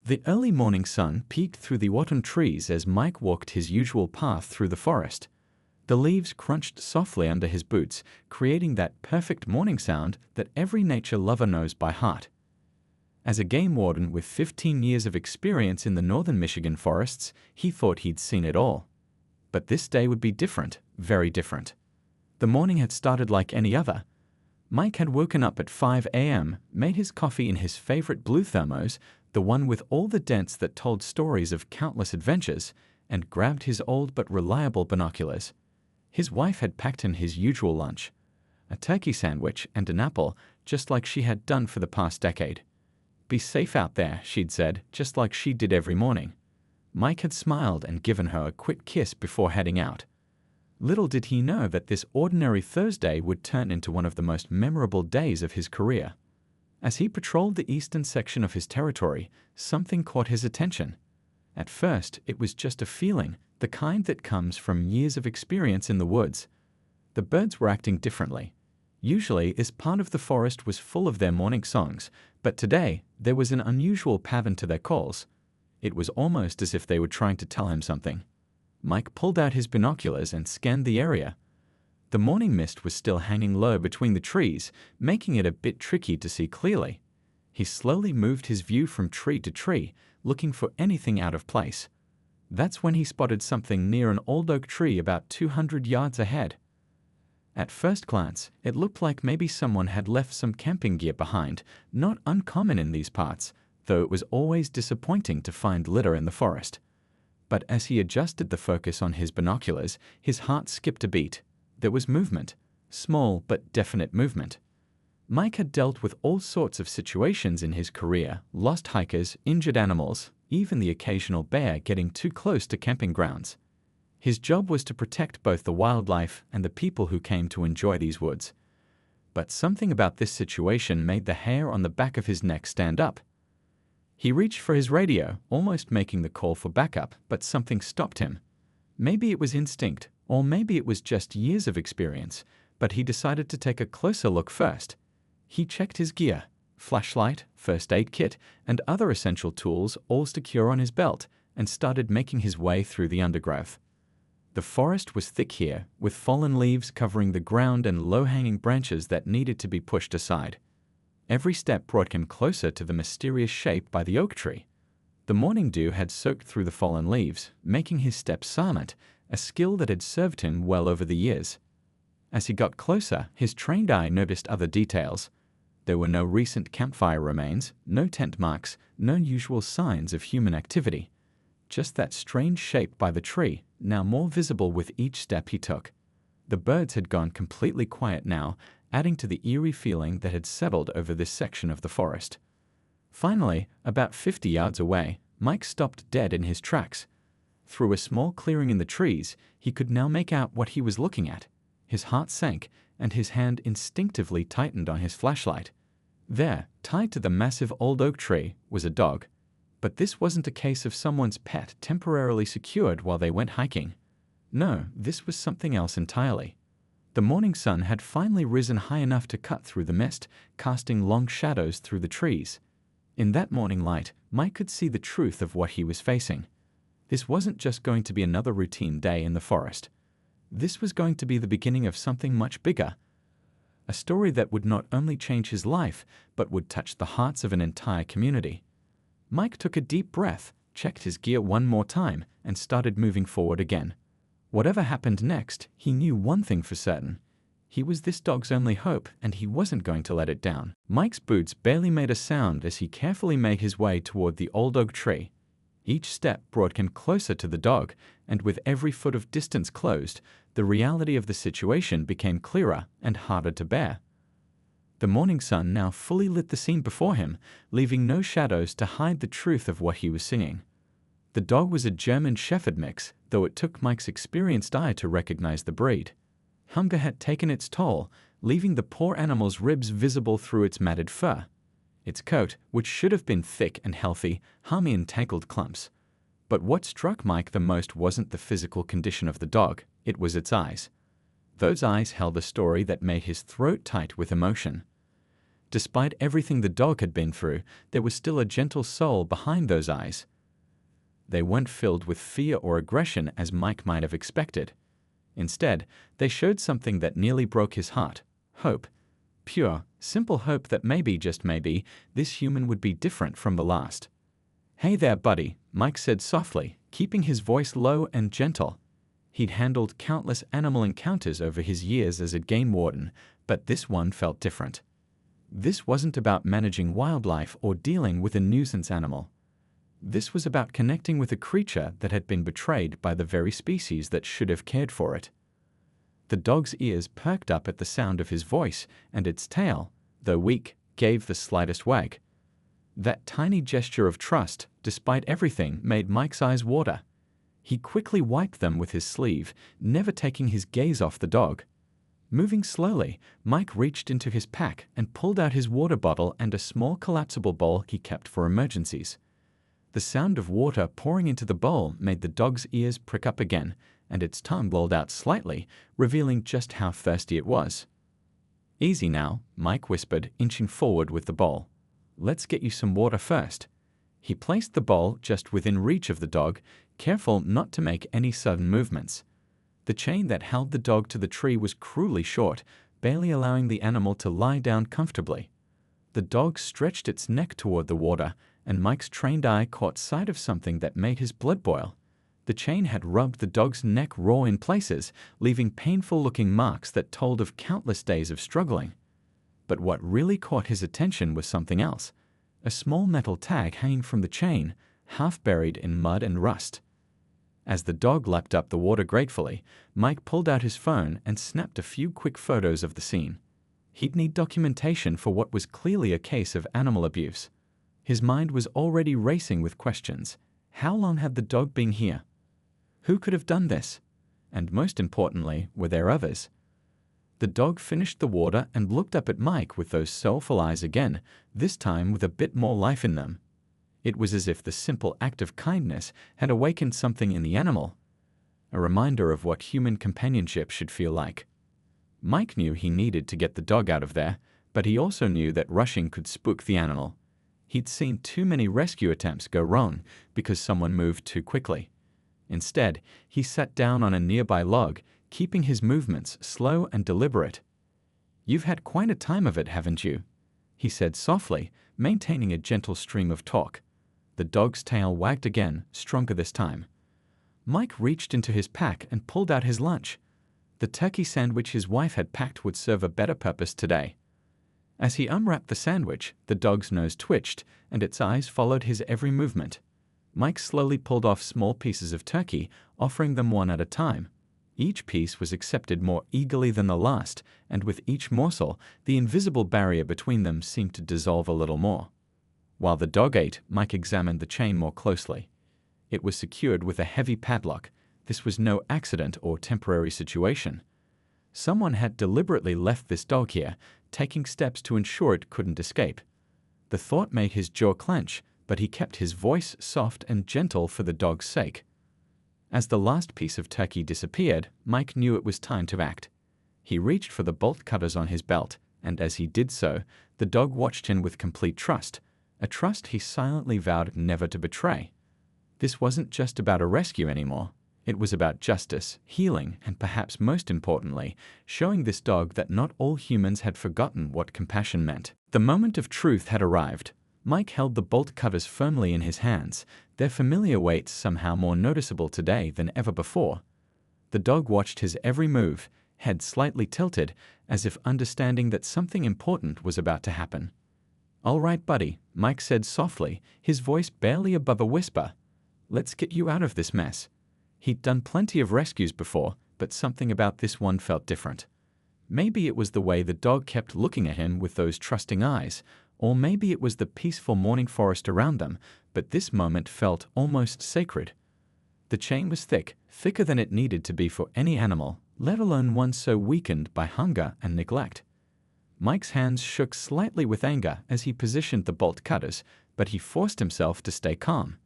The early morning sun peeked through the autumn trees as Mike walked his usual path through the forest. The leaves crunched softly under his boots, creating that perfect morning sound that every nature lover knows by heart. As a game warden with 15 years of experience in the northern Michigan forests, he thought he'd seen it all. But this day would be different, very different. The morning had started like any other. Mike had woken up at 5 a.m., made his coffee in his favorite blue thermos, the one with all the dents that told stories of countless adventures, and grabbed his old but reliable binoculars. His wife had packed in his usual lunch, a turkey sandwich and an apple, just like she had done for the past decade. "Be safe out there," she'd said, just like she did every morning. Mike had smiled and given her a quick kiss before heading out. Little did he know that this ordinary Thursday would turn into one of the most memorable days of his career. As he patrolled the eastern section of his territory, something caught his attention. At first, it was just a feeling, the kind that comes from years of experience in the woods. The birds were acting differently. Usually, this part of the forest was full of their morning songs, but today, there was an unusual pattern to their calls. It was almost as if they were trying to tell him something. Mike pulled out his binoculars and scanned the area. The morning mist was still hanging low between the trees, making it a bit tricky to see clearly. He slowly moved his view from tree to tree, looking for anything out of place. That's when he spotted something near an old oak tree about 200 yards ahead. At first glance, it looked like maybe someone had left some camping gear behind, not uncommon in these parts, though it was always disappointing to find litter in the forest. But as he adjusted the focus on his binoculars, his heart skipped a beat. There was movement, small but definite movement. Mike had dealt with all sorts of situations in his career: lost hikers, injured animals, even the occasional bear getting too close to camping grounds. His job was to protect both the wildlife and the people who came to enjoy these woods. But something about this situation made the hair on the back of his neck stand up. He reached for his radio, almost making the call for backup, but something stopped him. Maybe it was instinct, or maybe it was just years of experience, but he decided to take a closer look first. He checked his gear, flashlight, first aid kit, and other essential tools all secure on his belt, and started making his way through the undergrowth. The forest was thick here, with fallen leaves covering the ground and low-hanging branches that needed to be pushed aside. Every step brought him closer to the mysterious shape by the oak tree. The morning dew had soaked through the fallen leaves, making his steps silent, a skill that had served him well over the years. As he got closer, his trained eye noticed other details. There were no recent campfire remains, no tent marks, no usual signs of human activity. Just that strange shape by the tree, now more visible with each step he took. The birds had gone completely quiet now, adding to the eerie feeling that had settled over this section of the forest. Finally, about 50 yards away, Mike stopped dead in his tracks. Through a small clearing in the trees, he could now make out what he was looking at. His heart sank, and his hand instinctively tightened on his flashlight. There, tied to the massive old oak tree, was a dog. But this wasn't a case of someone's pet temporarily secured while they went hiking. No, this was something else entirely. The morning sun had finally risen high enough to cut through the mist, casting long shadows through the trees. In that morning light, Mike could see the truth of what he was facing. This wasn't just going to be another routine day in the forest. This was going to be the beginning of something much bigger. A story that would not only change his life, but would touch the hearts of an entire community. Mike took a deep breath, checked his gear one more time, and started moving forward again. Whatever happened next, he knew one thing for certain. He was this dog's only hope, and he wasn't going to let it down. Mike's boots barely made a sound as he carefully made his way toward the old oak tree. Each step brought him closer to the dog, and with every foot of distance closed, the reality of the situation became clearer and harder to bear. The morning sun now fully lit the scene before him, leaving no shadows to hide the truth of what he was seeing. The dog was a German Shepherd mix, though it took Mike's experienced eye to recognize the breed. Hunger had taken its toll, leaving the poor animal's ribs visible through its matted fur. Its coat, which should have been thick and healthy, hung in tangled clumps. But what struck Mike the most wasn't the physical condition of the dog, it was its eyes. Those eyes held a story that made his throat tight with emotion. Despite everything the dog had been through, there was still a gentle soul behind those eyes. They weren't filled with fear or aggression as Mike might have expected. Instead, they showed something that nearly broke his heart: hope. Pure, simple hope that maybe, just maybe, this human would be different from the last. "Hey there, buddy," Mike said softly, keeping his voice low and gentle. He'd handled countless animal encounters over his years as a game warden, but this one felt different. This wasn't about managing wildlife or dealing with a nuisance animal. This was about connecting with a creature that had been betrayed by the very species that should have cared for it. The dog's ears perked up at the sound of his voice, and its tail, though weak, gave the slightest wag. That tiny gesture of trust, despite everything, made Mike's eyes water. He quickly wiped them with his sleeve, never taking his gaze off the dog. Moving slowly, Mike reached into his pack and pulled out his water bottle and a small collapsible bowl he kept for emergencies. The sound of water pouring into the bowl made the dog's ears prick up again, and its tongue lolled out slightly, revealing just how thirsty it was. "Easy now," Mike whispered, inching forward with the bowl. "Let's get you some water first." He placed the bowl just within reach of the dog, careful not to make any sudden movements. The chain that held the dog to the tree was cruelly short, barely allowing the animal to lie down comfortably. The dog stretched its neck toward the water, and Mike's trained eye caught sight of something that made his blood boil. The chain had rubbed the dog's neck raw in places, leaving painful-looking marks that told of countless days of struggling. But what really caught his attention was something else: a small metal tag hanging from the chain, half buried in mud and rust. As the dog lapped up the water gratefully, Mike pulled out his phone and snapped a few quick photos of the scene. He'd need documentation for what was clearly a case of animal abuse. His mind was already racing with questions. How long had the dog been here? Who could have done this? And most importantly, were there others? The dog finished the water and looked up at Mike with those soulful eyes again, this time with a bit more life in them. It was as if the simple act of kindness had awakened something in the animal, a reminder of what human companionship should feel like. Mike knew he needed to get the dog out of there, but he also knew that rushing could spook the animal. He'd seen too many rescue attempts go wrong because someone moved too quickly. Instead, he sat down on a nearby log, keeping his movements slow and deliberate. "You've had quite a time of it, haven't you?" he said softly, maintaining a gentle stream of talk. The dog's tail wagged again, stronger this time. Mike reached into his pack and pulled out his lunch. The turkey sandwich his wife had packed would serve a better purpose today. As he unwrapped the sandwich, the dog's nose twitched, and its eyes followed his every movement. Mike slowly pulled off small pieces of turkey, offering them one at a time. Each piece was accepted more eagerly than the last, and with each morsel, the invisible barrier between them seemed to dissolve a little more. While the dog ate, Mike examined the chain more closely. It was secured with a heavy padlock. This was no accident or temporary situation. Someone had deliberately left this dog here, taking steps to ensure it couldn't escape. The thought made his jaw clench, but he kept his voice soft and gentle for the dog's sake. As the last piece of turkey disappeared, Mike knew it was time to act. He reached for the bolt cutters on his belt, and as he did so, the dog watched him with complete trust, a trust he silently vowed never to betray. This wasn't just about a rescue anymore. It was about justice, healing, and perhaps most importantly, showing this dog that not all humans had forgotten what compassion meant. The moment of truth had arrived. Mike held the bolt cutters firmly in his hands, their familiar weight somehow more noticeable today than ever before. The dog watched his every move, head slightly tilted, as if understanding that something important was about to happen. "All right, buddy," Mike said softly, his voice barely above a whisper. "Let's get you out of this mess." He'd done plenty of rescues before, but something about this one felt different. Maybe it was the way the dog kept looking at him with those trusting eyes, or maybe it was the peaceful morning forest around them, but this moment felt almost sacred. The chain was thick, thicker than it needed to be for any animal, let alone one so weakened by hunger and neglect. Mike's hands shook slightly with anger as he positioned the bolt cutters, but he forced himself to stay calm.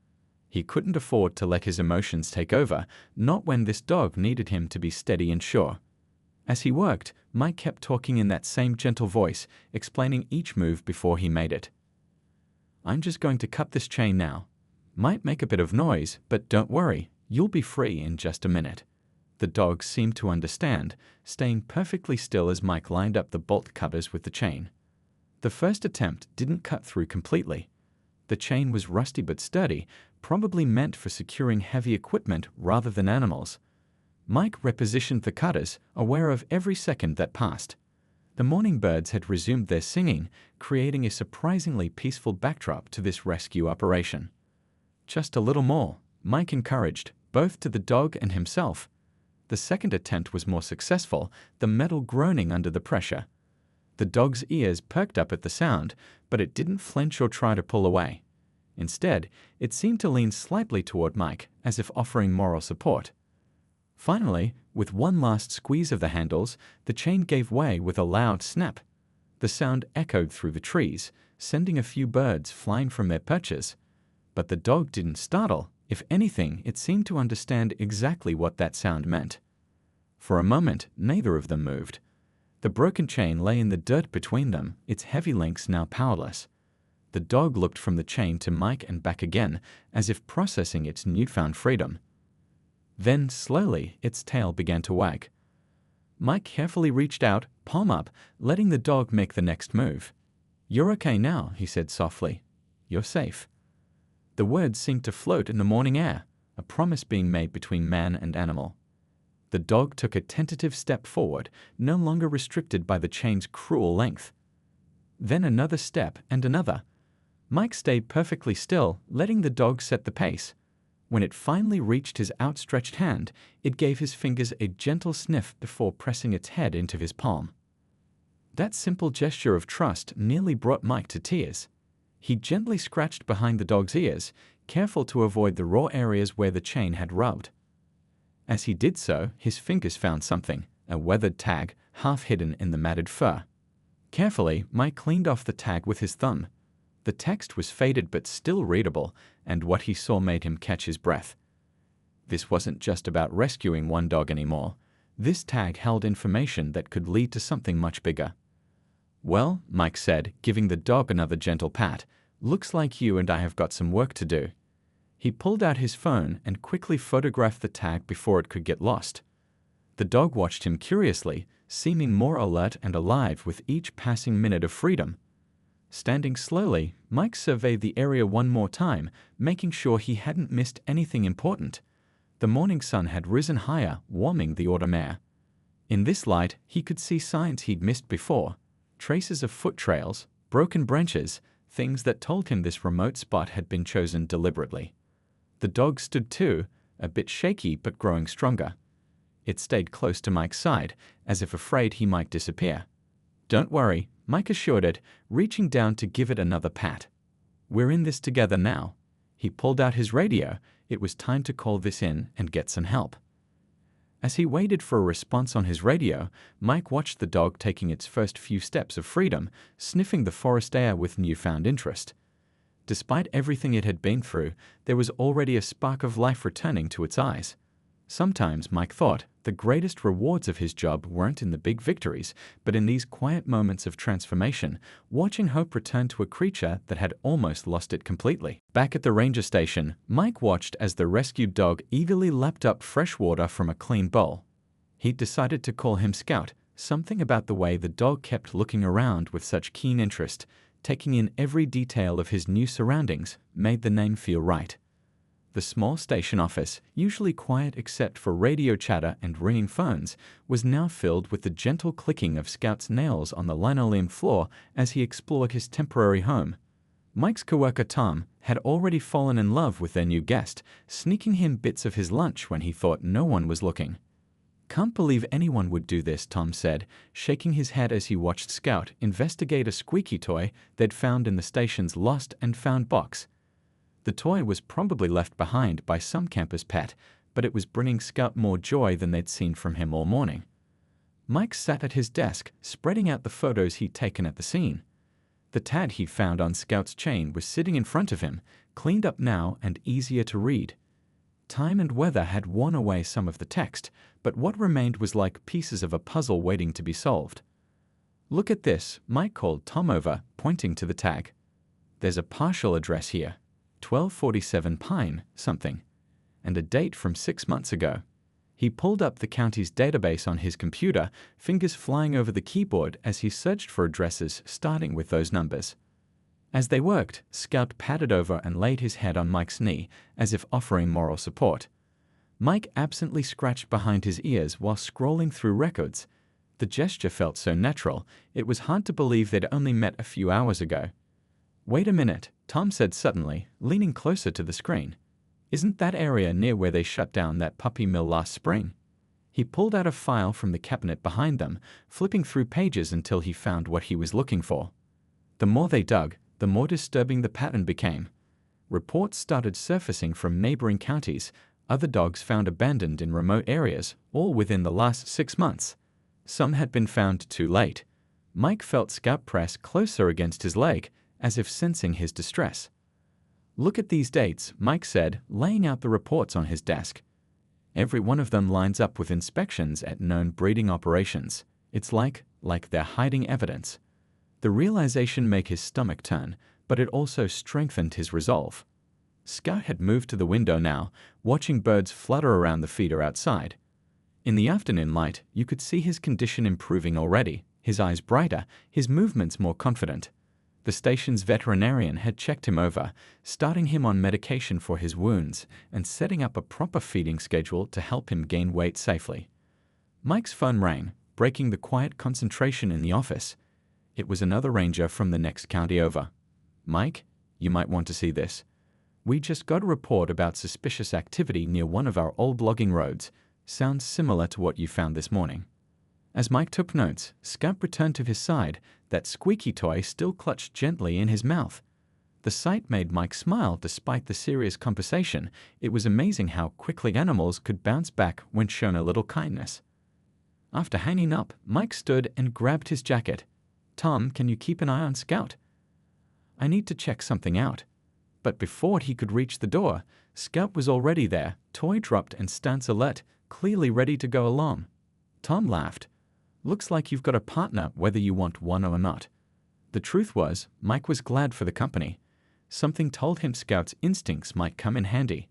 He couldn't afford to let his emotions take over, not when this dog needed him to be steady and sure. As he worked, Mike kept talking in that same gentle voice, explaining each move before he made it. "I'm just going to cut this chain now. Might make a bit of noise, but don't worry, you'll be free in just a minute." The dog seemed to understand, staying perfectly still as Mike lined up the bolt cutters with the chain. The first attempt didn't cut through completely. The chain was rusty but sturdy, probably meant for securing heavy equipment rather than animals. Mike repositioned the cutters, aware of every second that passed. The morning birds had resumed their singing, creating a surprisingly peaceful backdrop to this rescue operation. "Just a little more," Mike encouraged, both to the dog and himself. The second attempt was more successful, the metal groaning under the pressure. The dog's ears perked up at the sound, but it didn't flinch or try to pull away. Instead, it seemed to lean slightly toward Mike, as if offering moral support. Finally, with one last squeeze of the handles, the chain gave way with a loud snap. The sound echoed through the trees, sending a few birds flying from their perches. But the dog didn't startle. If anything, it seemed to understand exactly what that sound meant. For a moment, neither of them moved. The broken chain lay in the dirt between them, its heavy links now powerless. The dog looked from the chain to Mike and back again, as if processing its newfound freedom. Then, slowly, its tail began to wag. Mike carefully reached out, palm up, letting the dog make the next move. "You're okay now," he said softly. "You're safe." The words seemed to float in the morning air, a promise being made between man and animal. The dog took a tentative step forward, no longer restricted by the chain's cruel length. Then another step and another. Mike stayed perfectly still, letting the dog set the pace. When it finally reached his outstretched hand, it gave his fingers a gentle sniff before pressing its head into his palm. That simple gesture of trust nearly brought Mike to tears. He gently scratched behind the dog's ears, careful to avoid the raw areas where the chain had rubbed. As he did so, his fingers found something, a weathered tag, half hidden in the matted fur. Carefully, Mike cleaned off the tag with his thumb. The text was faded but still readable, and what he saw made him catch his breath. This wasn't just about rescuing one dog anymore. This tag held information that could lead to something much bigger. "Well," Mike said, giving the dog another gentle pat, "looks like you and I have got some work to do." He pulled out his phone and quickly photographed the tag before it could get lost. The dog watched him curiously, seeming more alert and alive with each passing minute of freedom. Standing slowly, Mike surveyed the area one more time, making sure he hadn't missed anything important. The morning sun had risen higher, warming the autumn air. In this light, he could see signs he'd missed before. Traces of foot trails, broken branches, things that told him this remote spot had been chosen deliberately. The dog stood too, a bit shaky but growing stronger. It stayed close to Mike's side, as if afraid he might disappear. "Don't worry," Mike assured it, reaching down to give it another pat. "We're in this together now." He pulled out his radio. It was time to call this in and get some help. As he waited for a response on his radio, Mike watched the dog taking its first few steps of freedom, sniffing the forest air with newfound interest. Despite everything it had been through, there was already a spark of life returning to its eyes. Sometimes, Mike thought, the greatest rewards of his job weren't in the big victories, but in these quiet moments of transformation, watching hope return to a creature that had almost lost it completely. Back at the ranger station, Mike watched as the rescued dog eagerly lapped up fresh water from a clean bowl. He'd decided to call him Scout. Something about the way the dog kept looking around with such keen interest, taking in every detail of his new surroundings, made the name feel right. The small station office, usually quiet except for radio chatter and ringing phones, was now filled with the gentle clicking of Scout's nails on the linoleum floor as he explored his temporary home. Mike's coworker Tom had already fallen in love with their new guest, sneaking him bits of his lunch when he thought no one was looking. "Can't believe anyone would do this," Tom said, shaking his head as he watched Scout investigate a squeaky toy they'd found in the station's lost and found box. The toy was probably left behind by some campus pet, but it was bringing Scout more joy than they'd seen from him all morning. Mike sat at his desk, spreading out the photos he'd taken at the scene. The tag he found on Scout's chain was sitting in front of him, cleaned up now and easier to read. Time and weather had worn away some of the text, but what remained was like pieces of a puzzle waiting to be solved. "Look at this," Mike called Tom over, pointing to the tag. "There's a partial address here, 1247 Pine something, and a date from 6 months ago." He pulled up the county's database on his computer, fingers flying over the keyboard as he searched for addresses starting with those numbers. As they worked, Scout padded over and laid his head on Mike's knee, as if offering moral support. Mike absently scratched behind his ears while scrolling through records. The gesture felt so natural, it was hard to believe they'd only met a few hours ago. "Wait a minute," Tom said suddenly, leaning closer to the screen. "Isn't that area near where they shut down that puppy mill last spring?" He pulled out a file from the cabinet behind them, flipping through pages until he found what he was looking for. The more they dug, the more disturbing the pattern became. Reports started surfacing from neighboring counties, other dogs found abandoned in remote areas, all within the last 6 months. Some had been found too late. Mike felt Scout press closer against his leg, as if sensing his distress. "Look at these dates," Mike said, laying out the reports on his desk. "Every one of them lines up with inspections at known breeding operations. It's like they're hiding evidence." The realization made his stomach turn, but it also strengthened his resolve. Scout had moved to the window now, watching birds flutter around the feeder outside. In the afternoon light, you could see his condition improving already, his eyes brighter, his movements more confident. The station's veterinarian had checked him over, starting him on medication for his wounds and setting up a proper feeding schedule to help him gain weight safely. Mike's phone rang, breaking the quiet concentration in the office. It was another ranger from the next county over. "Mike, you might want to see this. We just got a report about suspicious activity near one of our old logging roads. Sounds similar to what you found this morning." As Mike took notes, Scout returned to his side, that squeaky toy still clutched gently in his mouth. The sight made Mike smile despite the serious conversation. It was amazing how quickly animals could bounce back when shown a little kindness. After hanging up, Mike stood and grabbed his jacket. "Tom, can you keep an eye on Scout? I need to check something out." But before he could reach the door, Scout was already there, toy dropped and stance alert, clearly ready to go along. Tom laughed. "Looks like you've got a partner whether you want one or not." The truth was, Mike was glad for the company. Something told him Scout's instincts might come in handy.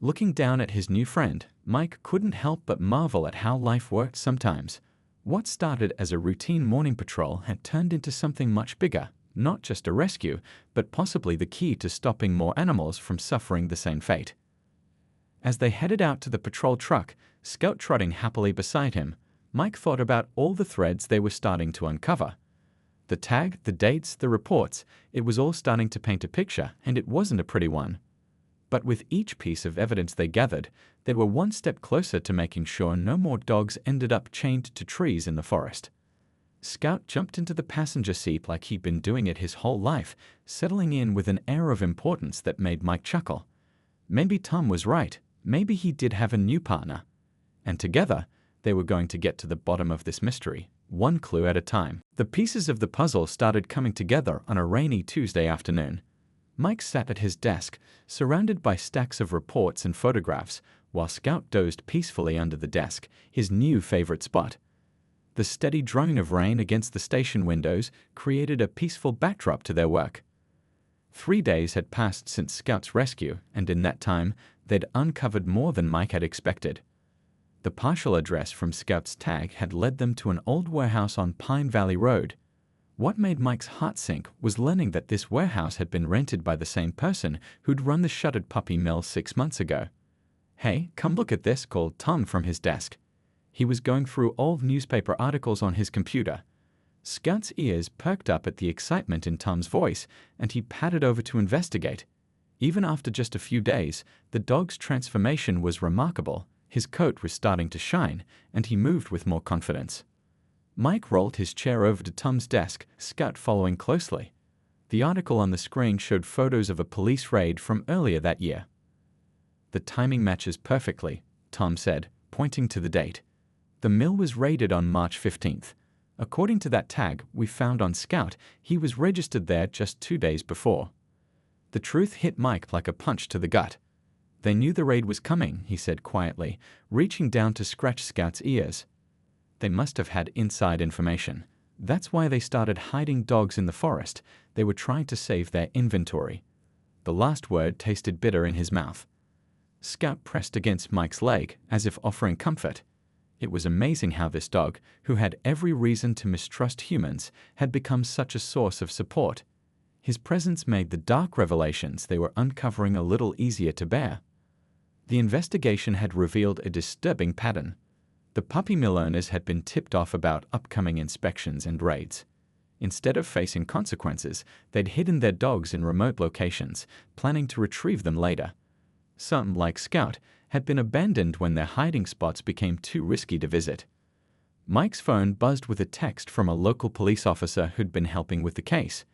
Looking down at his new friend, Mike couldn't help but marvel at how life worked sometimes. What started as a routine morning patrol had turned into something much bigger, not just a rescue, but possibly the key to stopping more animals from suffering the same fate. As they headed out to the patrol truck, Scout trotting happily beside him, Mike thought about all the threads they were starting to uncover. The tag, the dates, the reports, it was all starting to paint a picture, and it wasn't a pretty one. But with each piece of evidence they gathered, they were one step closer to making sure no more dogs ended up chained to trees in the forest. Scout jumped into the passenger seat like he'd been doing it his whole life, settling in with an air of importance that made Mike chuckle. Maybe Tom was right. Maybe he did have a new partner. And together, they were going to get to the bottom of this mystery, one clue at a time. The pieces of the puzzle started coming together on a rainy Tuesday afternoon. Mike sat at his desk, surrounded by stacks of reports and photographs, while Scout dozed peacefully under the desk, his new favorite spot. The steady drone of rain against the station windows created a peaceful backdrop to their work. 3 days had passed since Scout's rescue, and in that time, they'd uncovered more than Mike had expected. The partial address from Scout's tag had led them to an old warehouse on Pine Valley Road. What made Mike's heart sink was learning that this warehouse had been rented by the same person who'd run the shuttered puppy mill 6 months ago. "Hey, come look at this," called Tom from his desk. He was going through old newspaper articles on his computer. Scout's ears perked up at the excitement in Tom's voice, and he padded over to investigate. Even after just a few days, the dog's transformation was remarkable. His coat was starting to shine, and he moved with more confidence. Mike rolled his chair over to Tom's desk, Scout following closely. The article on the screen showed photos of a police raid from earlier that year. "The timing matches perfectly," Tom said, pointing to the date. "The mill was raided on March 15th. According to that tag we found on Scout, he was registered there just 2 days before." The truth hit Mike like a punch to the gut. They knew the raid was coming, he said quietly, reaching down to scratch Scout's ears. They must have had inside information. That's why they started hiding dogs in the forest. They were trying to save their inventory. The last word tasted bitter in his mouth. Scout pressed against Mike's leg, as if offering comfort. It was amazing how this dog, who had every reason to mistrust humans, had become such a source of support. His presence made the dark revelations they were uncovering a little easier to bear. The investigation had revealed a disturbing pattern. The puppy mill owners had been tipped off about upcoming inspections and raids. Instead of facing consequences, they'd hidden their dogs in remote locations, planning to retrieve them later. Some, like Scout, had been abandoned when their hiding spots became too risky to visit. Mike's phone buzzed with a text from a local police officer who'd been helping with the case.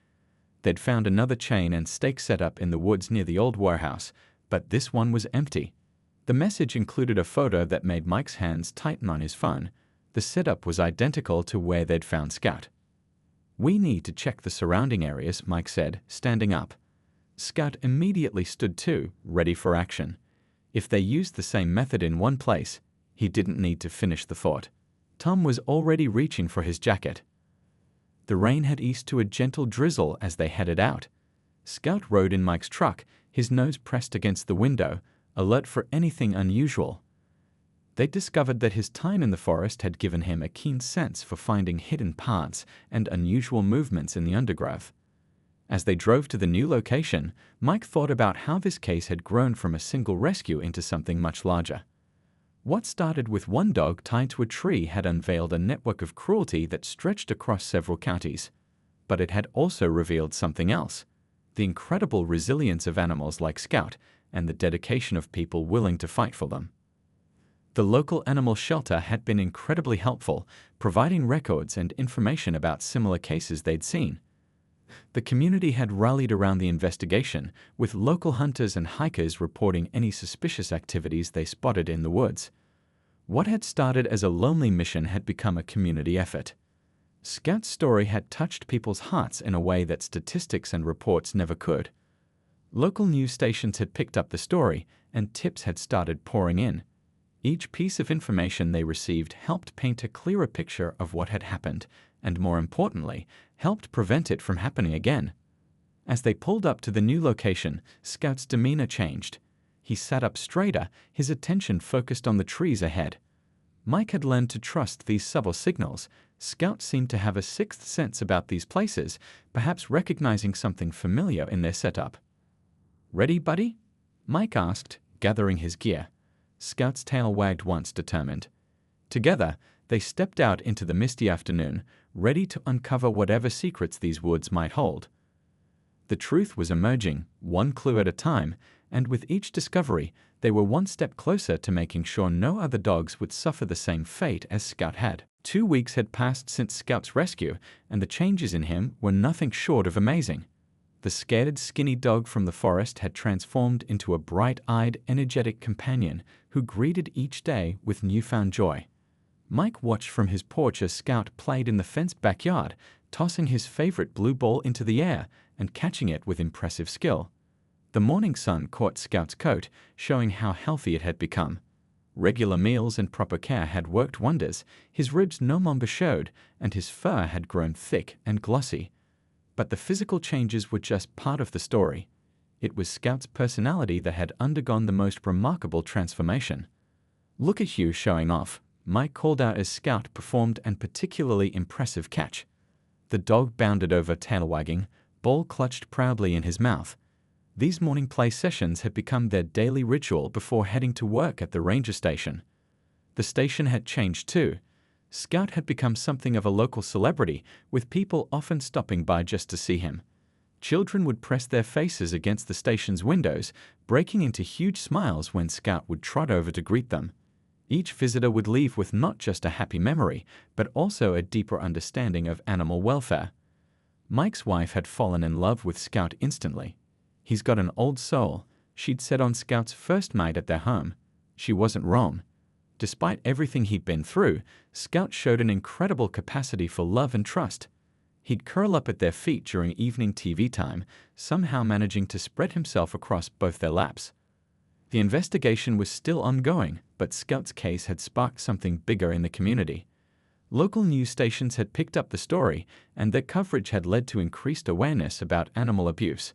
They'd found another chain and stake set up in the woods near the old warehouse, but this one was empty. The message included a photo that made Mike's hands tighten on his phone. The setup was identical to where they'd found Scout. "We need to check the surrounding areas," Mike said, standing up. Scout immediately stood too, ready for action. If they used the same method in one place, he didn't need to finish the thought. Tom was already reaching for his jacket. The rain had eased to a gentle drizzle as they headed out. Scout rode in Mike's truck, his nose pressed against the window, alert for anything unusual. They discovered that his time in the forest had given him a keen sense for finding hidden paths and unusual movements in the undergrowth. As they drove to the new location, Mike thought about how this case had grown from a single rescue into something much larger. What started with one dog tied to a tree had unveiled a network of cruelty that stretched across several counties. But it had also revealed something else: the incredible resilience of animals like Scout and the dedication of people willing to fight for them. The local animal shelter had been incredibly helpful, providing records and information about similar cases they'd seen. The community had rallied around the investigation, with local hunters and hikers reporting any suspicious activities they spotted in the woods. What had started as a lonely mission had become a community effort. Scout's story had touched people's hearts in a way that statistics and reports never could. Local news stations had picked up the story, and tips had started pouring in. Each piece of information they received helped paint a clearer picture of what had happened, and more importantly, helped prevent it from happening again. As they pulled up to the new location, Scout's demeanor changed. He sat up straighter, his attention focused on the trees ahead. Mike had learned to trust these subtle signals. Scout seemed to have a sixth sense about these places, perhaps recognizing something familiar in their setup. "Ready, buddy?" Mike asked, gathering his gear. Scout's tail wagged once, determined. Together, they stepped out into the misty afternoon, ready to uncover whatever secrets these woods might hold. The truth was emerging, one clue at a time, and with each discovery, they were one step closer to making sure no other dogs would suffer the same fate as Scout had. 2 weeks had passed since Scout's rescue, and the changes in him were nothing short of amazing. The scared, skinny dog from the forest had transformed into a bright-eyed, energetic companion who greeted each day with newfound joy. Mike watched from his porch as Scout played in the fenced backyard, tossing his favorite blue ball into the air and catching it with impressive skill. The morning sun caught Scout's coat, showing how healthy it had become. Regular meals and proper care had worked wonders. His ribs no longer showed, and his fur had grown thick and glossy. But the physical changes were just part of the story. It was Scout's personality that had undergone the most remarkable transformation. "Look at you showing off," Mike called out as Scout performed an particularly impressive catch. The dog bounded over, tail wagging, ball clutched proudly in his mouth. These morning play sessions had become their daily ritual before heading to work at the ranger station. The station had changed too. Scout had become something of a local celebrity, with people often stopping by just to see him. Children would press their faces against the station's windows, breaking into huge smiles when Scout would trot over to greet them. Each visitor would leave with not just a happy memory, but also a deeper understanding of animal welfare. Mike's wife had fallen in love with Scout instantly. "He's got an old soul," she'd said on Scout's first night at their home. She wasn't wrong. Despite everything he'd been through, Scout showed an incredible capacity for love and trust. He'd curl up at their feet during evening TV time, somehow managing to spread himself across both their laps. The investigation was still ongoing, but Scout's case had sparked something bigger in the community. Local news stations had picked up the story, and their coverage had led to increased awareness about animal abuse.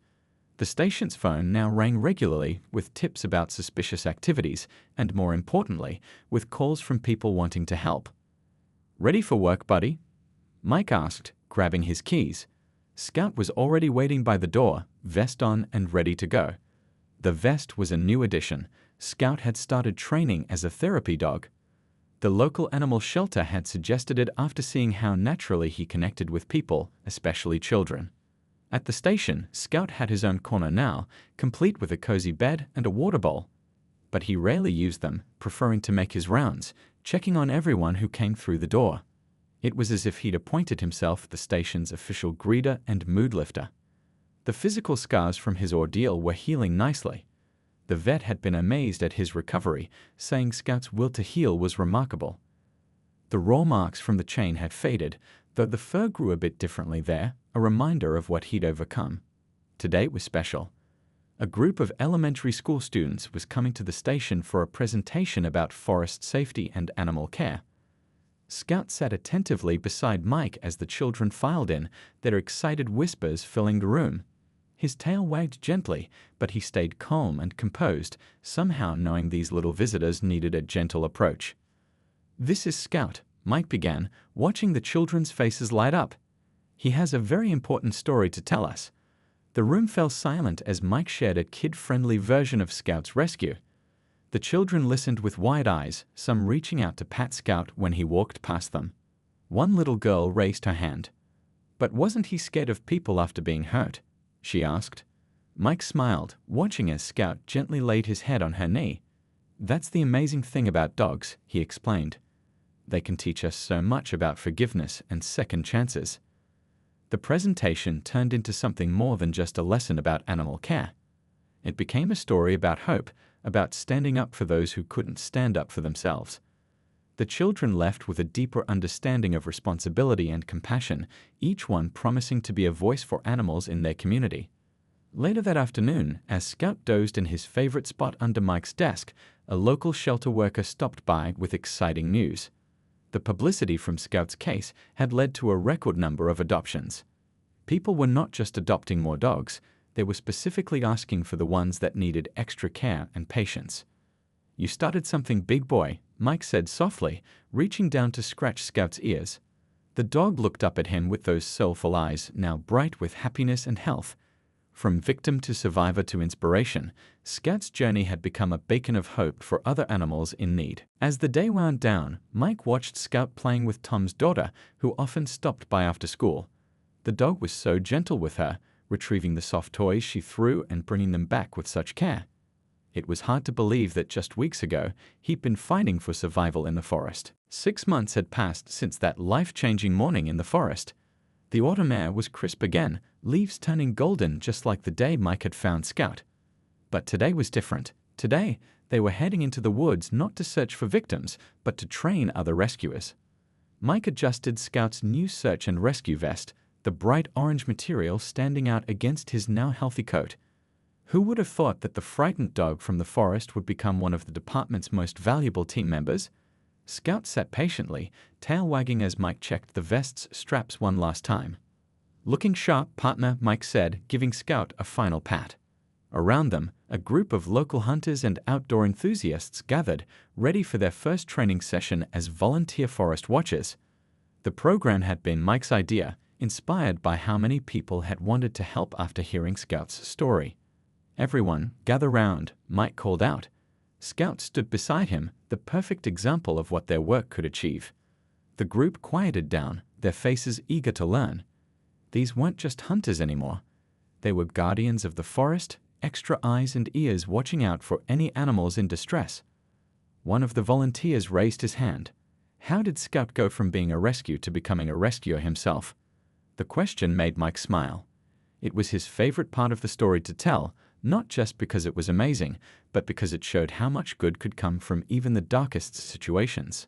The station's phone now rang regularly with tips about suspicious activities and, more importantly, with calls from people wanting to help. "Ready for work, buddy?" Mike asked, grabbing his keys. Scout was already waiting by the door, vest on and ready to go. The vest was a new addition. Scout had started training as a therapy dog. The local animal shelter had suggested it after seeing how naturally he connected with people, especially children. At the station, Scout had his own corner now, complete with a cozy bed and a water bowl. But he rarely used them, preferring to make his rounds, checking on everyone who came through the door. It was as if he'd appointed himself the station's official greeter and mood lifter. The physical scars from his ordeal were healing nicely. The vet had been amazed at his recovery, saying Scout's will to heal was remarkable. The raw marks from the chain had faded, though the fur grew a bit differently there, a reminder of what he'd overcome. Today was special. A group of elementary school students was coming to the station for a presentation about forest safety and animal care. Scout sat attentively beside Mike as the children filed in, their excited whispers filling the room. His tail wagged gently, but he stayed calm and composed, somehow knowing these little visitors needed a gentle approach. "This is Scout," Mike began, watching the children's faces light up. "He has a very important story to tell us." The room fell silent as Mike shared a kid-friendly version of Scout's rescue. The children listened with wide eyes, some reaching out to pat Scout when he walked past them. One little girl raised her hand. "But wasn't he scared of people after being hurt?" she asked. Mike smiled, watching as Scout gently laid his head on her knee. "That's the amazing thing about dogs," he explained. "They can teach us so much about forgiveness and second chances." The presentation turned into something more than just a lesson about animal care. It became a story about hope, about standing up for those who couldn't stand up for themselves. The children left with a deeper understanding of responsibility and compassion, each one promising to be a voice for animals in their community. Later that afternoon, as Scout dozed in his favorite spot under Mike's desk, a local shelter worker stopped by with exciting news. The publicity from Scout's case had led to a record number of adoptions. People were not just adopting more dogs, they were specifically asking for the ones that needed extra care and patience. "You started something big, boy," Mike said softly, reaching down to scratch Scout's ears. The dog looked up at him with those soulful eyes, now bright with happiness and health. From victim to survivor to inspiration, Scout's journey had become a beacon of hope for other animals in need. As the day wound down, Mike watched Scout playing with Tom's daughter, who often stopped by after school. The dog was so gentle with her, retrieving the soft toys she threw and bringing them back with such care. It was hard to believe that just weeks ago, he'd been fighting for survival in the forest. 6 months had passed since that life-changing morning in the forest. The autumn air was crisp again, leaves turning golden just like the day Mike had found Scout. But today was different. Today, they were heading into the woods not to search for victims, but to train other rescuers. Mike adjusted Scout's new search and rescue vest, the bright orange material standing out against his now healthy coat. Who would have thought that the frightened dog from the forest would become one of the department's most valuable team members? Scout sat patiently, tail wagging as Mike checked the vest's straps one last time. "Looking sharp, partner," Mike said, giving Scout a final pat. Around them, a group of local hunters and outdoor enthusiasts gathered, ready for their first training session as volunteer forest watchers. The program had been Mike's idea, inspired by how many people had wanted to help after hearing Scout's story. "Everyone, gather round," Mike called out. Scout stood beside him, the perfect example of what their work could achieve. The group quieted down, their faces eager to learn. These weren't just hunters anymore. They were guardians of the forest, extra eyes and ears watching out for any animals in distress. One of the volunteers raised his hand. How did Scout go from being a rescue to becoming a rescuer himself? The question made Mike smile. It was his favorite part of the story to tell, not just because it was amazing, but because it showed how much good could come from even the darkest situations.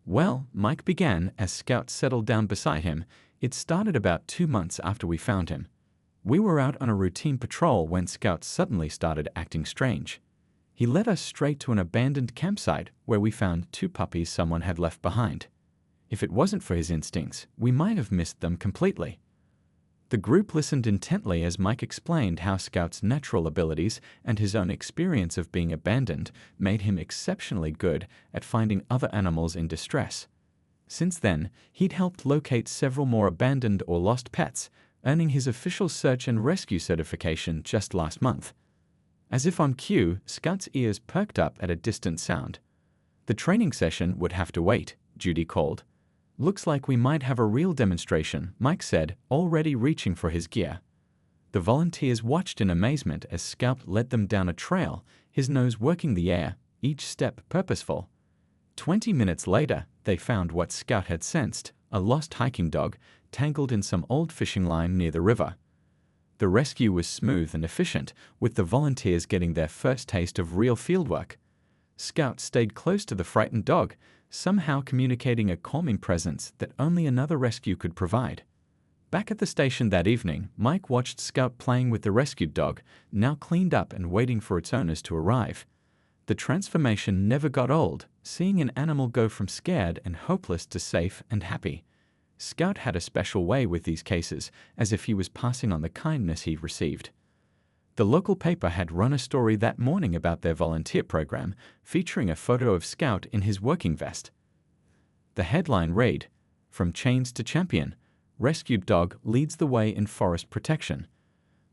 "Well," Mike began as Scout settled down beside him, "it started about 2 months after we found him. We were out on a routine patrol when Scout suddenly started acting strange. He led us straight to an abandoned campsite where we found 2 puppies someone had left behind. If it wasn't for his instincts, we might have missed them completely. The group listened intently as Mike explained how Scout's natural abilities and his own experience of being abandoned made him exceptionally good at finding other animals in distress. Since then, he'd helped locate several more abandoned or lost pets, earning his official search and rescue certification just last month. As if on cue, Scout's ears perked up at a distant sound. "The training session would have to wait," Judy called. "Looks like we might have a real demonstration," Mike said, already reaching for his gear. The volunteers watched in amazement as Scout led them down a trail, his nose working the air, each step purposeful. 20 minutes later, they found what Scout had sensed, a lost hiking dog, tangled in some old fishing line near the river. The rescue was smooth and efficient, with the volunteers getting their first taste of real fieldwork. Scout stayed close to the frightened dog, somehow communicating a calming presence that only another rescue could provide. Back at the station that evening, Mike watched Scout playing with the rescued dog, now cleaned up and waiting for its owners to arrive. The transformation never got old, seeing an animal go from scared and hopeless to safe and happy. Scout had a special way with these cases, as if he was passing on the kindness he received. The local paper had run a story that morning about their volunteer program, featuring a photo of Scout in his working vest. The headline read, "From Chains to Champion, Rescued Dog Leads the Way in Forest Protection."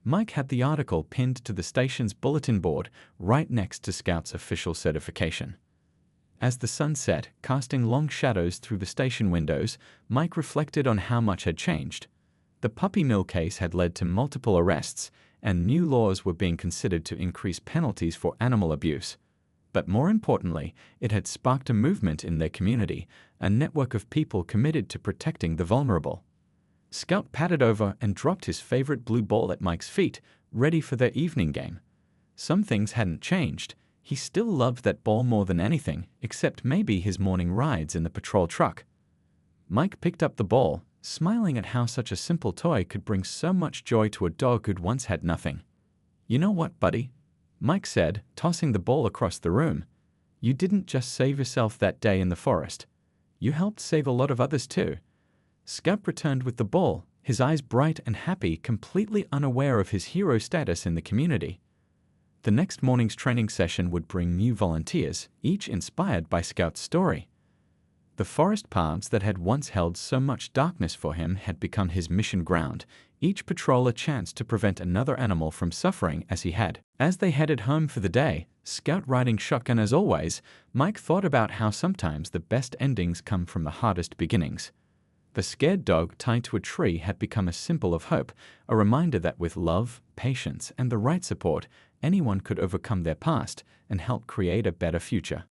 Mike had the article pinned to the station's bulletin board right next to Scout's official certification. As the sun set, casting long shadows through the station windows, Mike reflected on how much had changed. The puppy mill case had led to multiple arrests, and new laws were being considered to increase penalties for animal abuse. But more importantly, it had sparked a movement in their community, a network of people committed to protecting the vulnerable. Scout patted over and dropped his favorite blue ball at Mike's feet, ready for their evening game. Some things hadn't changed. He still loved that ball more than anything, except maybe his morning rides in the patrol truck. Mike picked up the ball, smiling at how such a simple toy could bring so much joy to a dog who'd once had nothing. "You know what, buddy?" Mike said, tossing the ball across the room. "You didn't just save yourself that day in the forest. You helped save a lot of others too." Scout returned with the ball, his eyes bright and happy, completely unaware of his hero status in the community. The next morning's training session would bring new volunteers, each inspired by Scout's story. The forest paths that had once held so much darkness for him had become his mission ground, each patrol a chance to prevent another animal from suffering as he had. As they headed home for the day, Scout riding shotgun as always, Mike thought about how sometimes the best endings come from the hardest beginnings. The scared dog tied to a tree had become a symbol of hope, a reminder that with love, patience, and the right support, anyone could overcome their past and help create a better future.